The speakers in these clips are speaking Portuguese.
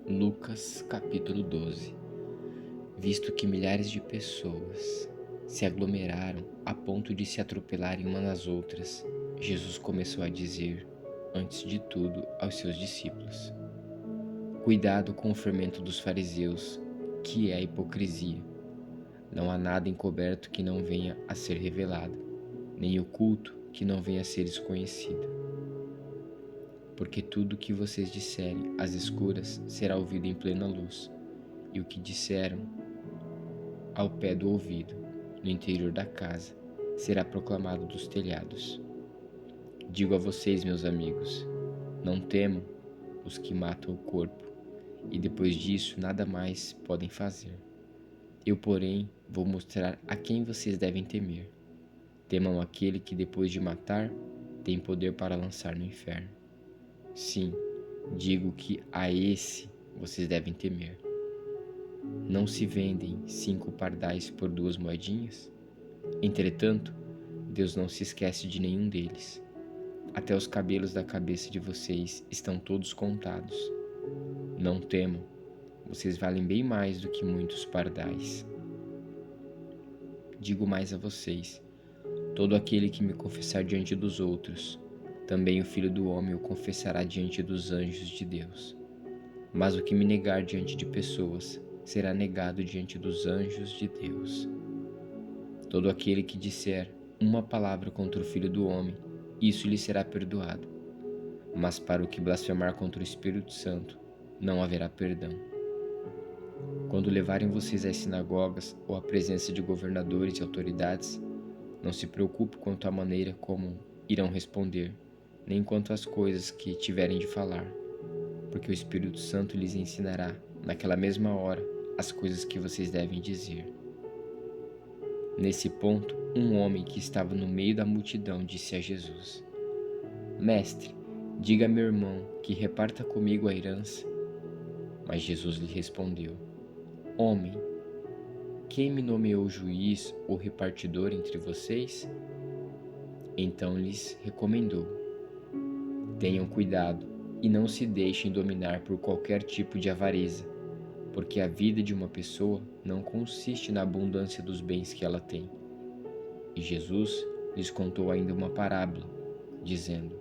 Lucas capítulo 12. Visto que milhares de pessoas se aglomeraram a ponto de se atropelarem umas nas outras, Jesus começou a dizer, antes de tudo, aos seus discípulos: Cuidado com o fermento dos fariseus, que é a hipocrisia. Não há nada encoberto que não venha a ser revelado, nem oculto que não venha a ser desconhecido. Porque tudo o que vocês disserem às escuras será ouvido em plena luz, e o que disseram ao pé do ouvido, no interior da casa, será proclamado dos telhados. Digo a vocês, meus amigos, não temam os que matam o corpo, e depois disso nada mais podem fazer. Eu, porém, vou mostrar a quem vocês devem temer. Temam aquele que, depois de matar, tem poder para lançar no inferno. Sim, digo que a esse vocês devem temer. Não se vendem 5 pardais por 2 moedinhas? Entretanto, Deus não se esquece de nenhum deles. Até os cabelos da cabeça de vocês estão todos contados. Não temam, vocês valem bem mais do que muitos pardais. Digo mais a vocês: todo aquele que me confessar diante dos outros, também o Filho do Homem o confessará diante dos anjos de Deus. Mas o que me negar diante de pessoas, será negado diante dos anjos de Deus. Todo aquele que disser uma palavra contra o Filho do Homem, isso lhe será perdoado. Mas para o que blasfemar contra o Espírito Santo, não haverá perdão. Quando levarem vocês às sinagogas ou à presença de governadores e autoridades, não se preocupe quanto à maneira como irão responder, nem quanto às coisas que tiverem de falar, porque o Espírito Santo lhes ensinará, naquela mesma hora, as coisas que vocês devem dizer. Nesse ponto, um homem que estava no meio da multidão disse a Jesus: Mestre, diga a meu irmão que reparta comigo a herança. Mas Jesus lhe respondeu: Homem, quem me nomeou juiz ou repartidor entre vocês? Então lhes recomendou: Tenham cuidado e não se deixem dominar por qualquer tipo de avareza, porque a vida de uma pessoa não consiste na abundância dos bens que ela tem. E Jesus lhes contou ainda uma parábola, dizendo: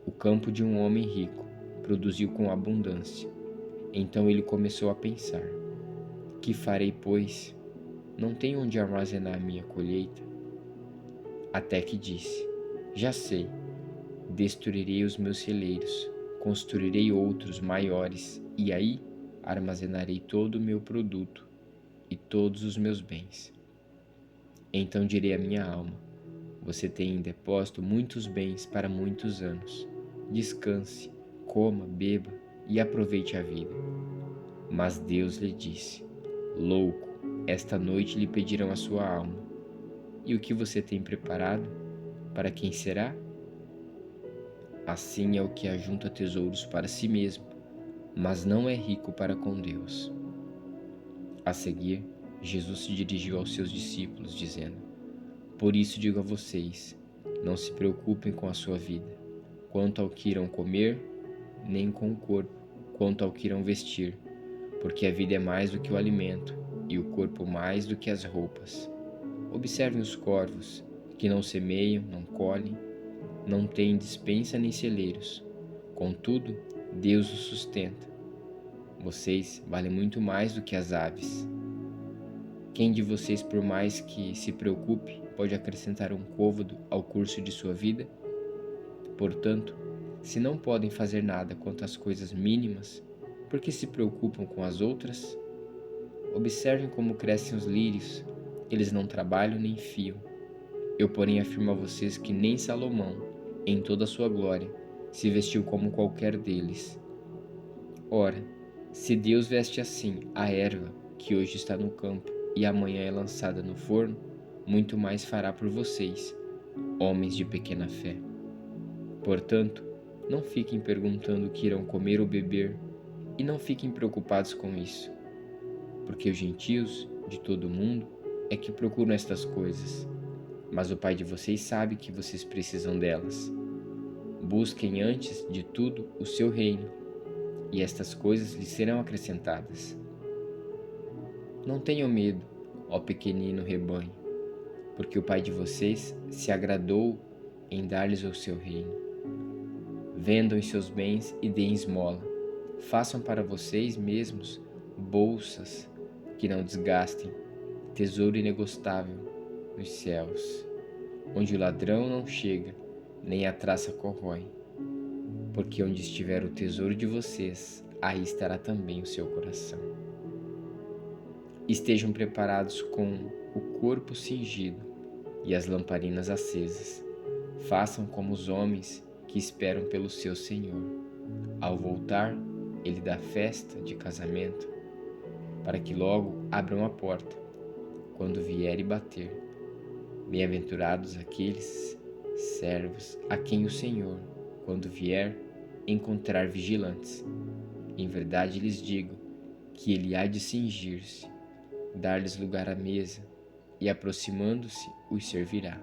O campo de um homem rico produziu com abundância. Então ele começou a pensar: Que farei, pois? Não tenho onde armazenar a minha colheita. Até que disse: Já sei, destruirei os meus celeiros, construirei outros maiores, e aí armazenarei todo o meu produto e todos os meus bens. Então direi à minha alma: Você tem em depósito muitos bens para muitos anos. Descanse, coma, beba e aproveite a vida. Mas Deus lhe disse: Louco, esta noite lhe pedirão a sua alma. E o que você tem preparado? Para quem será? Assim é o que ajunta tesouros para si mesmo, mas não é rico para com Deus. A seguir, Jesus se dirigiu aos seus discípulos, dizendo: Por isso digo a vocês, não se preocupem com a sua vida, quanto ao que irão comer, nem com o corpo, quanto ao que irão vestir, porque a vida é mais do que o alimento, e o corpo mais do que as roupas. Observem os corvos, que não semeiam, não colhem, não têm despensa nem celeiros. Contudo, Deus os sustenta. Vocês valem muito mais do que as aves. Quem de vocês, por mais que se preocupe, pode acrescentar um côvado ao curso de sua vida? Portanto, se não podem fazer nada quanto às coisas mínimas, por que se preocupam com as outras? Observem como crescem os lírios, eles não trabalham nem fiam. Eu, porém, afirmo a vocês que nem Salomão, em toda a sua glória, se vestiu como qualquer deles. Ora, se Deus veste assim a erva que hoje está no campo e amanhã é lançada no forno, muito mais fará por vocês, homens de pequena fé. Portanto, não fiquem perguntando o que irão comer ou beber, e não fiquem preocupados com isso, porque os gentios de todo o mundo é que procuram estas coisas, mas o Pai de vocês sabe que vocês precisam delas. Busquem antes de tudo o seu reino, e estas coisas lhes serão acrescentadas. Não tenham medo, ó pequenino rebanho, porque o Pai de vocês se agradou em dar-lhes o seu reino. Vendam os seus bens e deem esmola. Façam para vocês mesmos bolsas que não desgastem, tesouro inegostável nos céus, onde o ladrão não chega, nem a traça corrói. Porque onde estiver o tesouro de vocês, aí estará também o seu coração. Estejam preparados com o corpo cingido e as lamparinas acesas. Façam como os homens que esperam pelo seu Senhor. Ao voltar, ele dá festa de casamento, para que logo abram a porta, quando vier e bater. Bem-aventurados aqueles servos a quem o Senhor, quando vier, encontrar vigilantes. Em verdade lhes digo que ele há de cingir-se, dar-lhes lugar à mesa, e aproximando-se os servirá.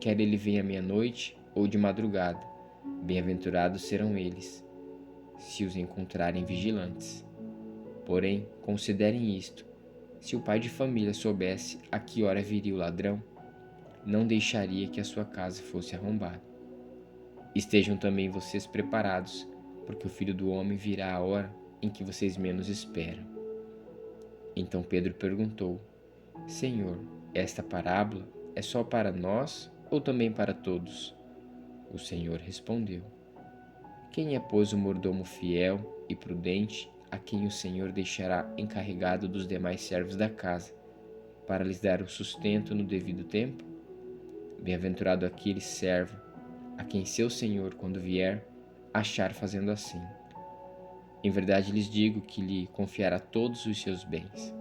Quer ele venha à meia-noite ou de madrugada, bem-aventurados serão eles, se os encontrarem vigilantes. Porém, considerem isto: se o pai de família soubesse a que hora viria o ladrão, não deixaria que a sua casa fosse arrombada. Estejam também vocês preparados, porque o Filho do Homem virá a hora em que vocês menos esperam. Então Pedro perguntou: Senhor, esta parábola é só para nós ou também para todos? O Senhor respondeu: Quem é, pois, o mordomo fiel e prudente, a quem o Senhor deixará encarregado dos demais servos da casa, para lhes dar o sustento no devido tempo? Bem-aventurado aquele servo, a quem seu Senhor, quando vier, achar fazendo assim. Em verdade lhes digo que lhe confiará todos os seus bens.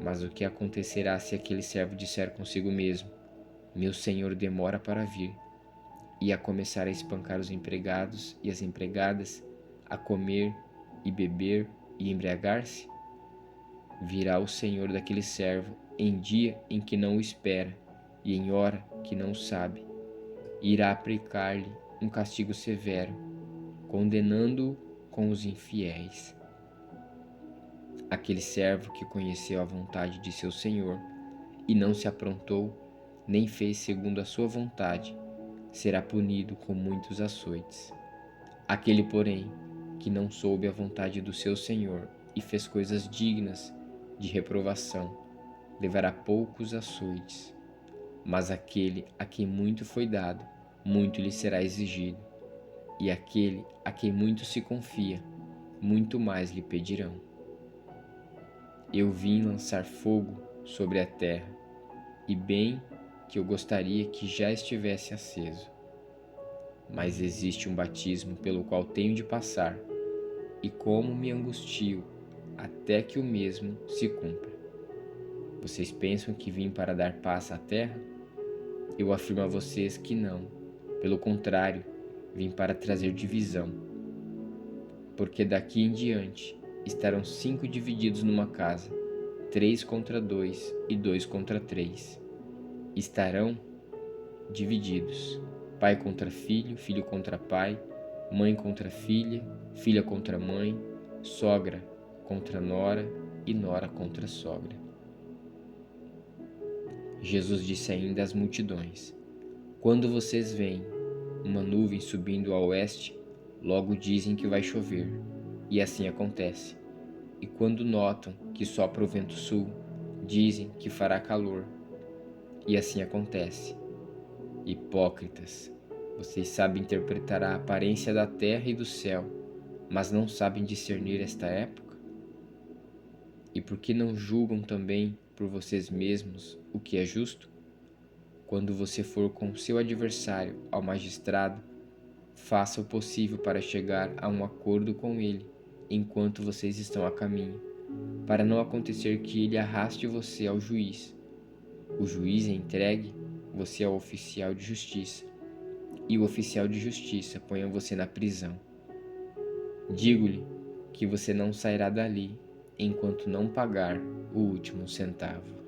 Mas o que acontecerá se aquele servo disser consigo mesmo: Meu senhor demora para vir, e a começar a espancar os empregados e as empregadas, a comer e beber e embriagar-se? Virá o senhor daquele servo em dia em que não o espera e em hora que não sabe, e irá aplicar-lhe um castigo severo, condenando-o com os infiéis. Aquele servo que conheceu a vontade de seu senhor e não se aprontou, nem fez segundo a sua vontade, será punido com muitos açoites. Aquele, porém, que não soube a vontade do seu senhor e fez coisas dignas de reprovação, levará poucos açoites. Mas aquele a quem muito foi dado, muito lhe será exigido, e aquele a quem muito se confia, muito mais lhe pedirão. Eu vim lançar fogo sobre a terra, e bem que eu gostaria que já estivesse aceso. Mas existe um batismo pelo qual tenho de passar, e como me angustio até que o mesmo se cumpra. Vocês pensam que vim para dar paz à terra? Eu afirmo a vocês que não. Pelo contrário, vim para trazer divisão. Porque daqui em diante estarão 5 divididos numa casa, 3 contra 2 e 2 contra 3. Estarão divididos, pai contra filho, filho contra pai, mãe contra filha, filha contra mãe, sogra contra nora e nora contra sogra. Jesus disse ainda às multidões: Quando vocês veem uma nuvem subindo ao oeste, logo dizem que vai chover, e assim acontece. E quando notam que sopra o vento sul, dizem que fará calor, e assim acontece. Hipócritas, vocês sabem interpretar a aparência da terra e do céu, mas não sabem discernir esta época? E por que não julgam também por vocês mesmos o que é justo? Quando você for com seu adversário ao magistrado, faça o possível para chegar a um acordo com ele enquanto vocês estão a caminho, para não acontecer que ele arraste você ao juiz. O juiz entregue você ao oficial de justiça, e o oficial de justiça ponha você na prisão. Digo-lhe que você não sairá dali enquanto não pagar o último centavo.